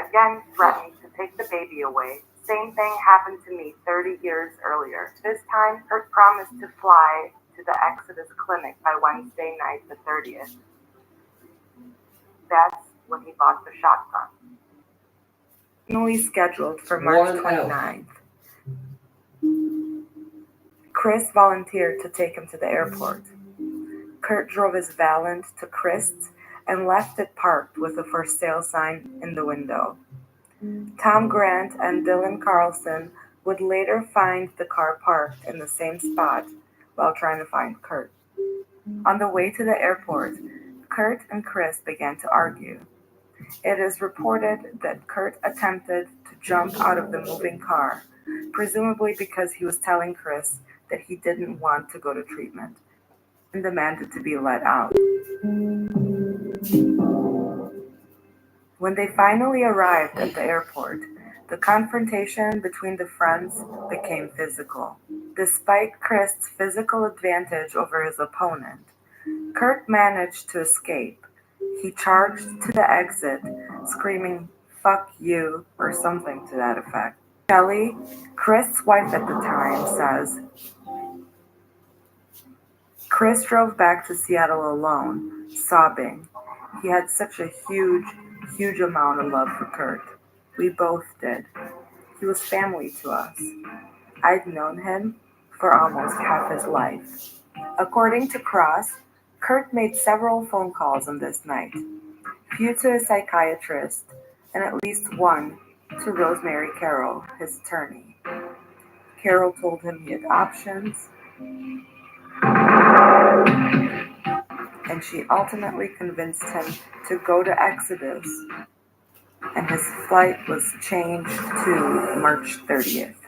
again threatened to take the baby away. Same thing happened to me 30 years earlier. This time, Kurt promised to fly to the Exodus clinic by Wednesday night, the 30th. That's when he bought the shotgun. Originally scheduled for March 29th. Chris volunteered to take him to the airport. Kurt drove his Valent to Christ's and left it parked with a for sale sign in the window. Tom Grant and Dylan Carlson would later find the car parked in the same spot while trying to find Kurt. On the way to the airport, Kurt and Chris began to argue. It is reported that Kurt attempted to jump out of the moving car, presumably because he was telling Chris that he didn't want to go to treatment and demanded to be let out. When they finally arrived at the airport, the confrontation between the friends became physical. Despite Chris' physical advantage over his opponent, Kurt managed to escape. He charged to the exit, screaming, "Fuck you," or something to that effect. Shelley, Chris' wife at the time, says, Chris drove back to Seattle alone, sobbing. He had such a huge amount of love for Kurt. We both did. He was family to us. I'd known him for almost half his life. According to Cross, Kurt made several phone calls on this night, few to a psychiatrist, and at least one to Rosemary Carroll, his attorney. Carroll told him he had options, and she ultimately convinced him to go to Exodus, and his flight was changed to March 30th.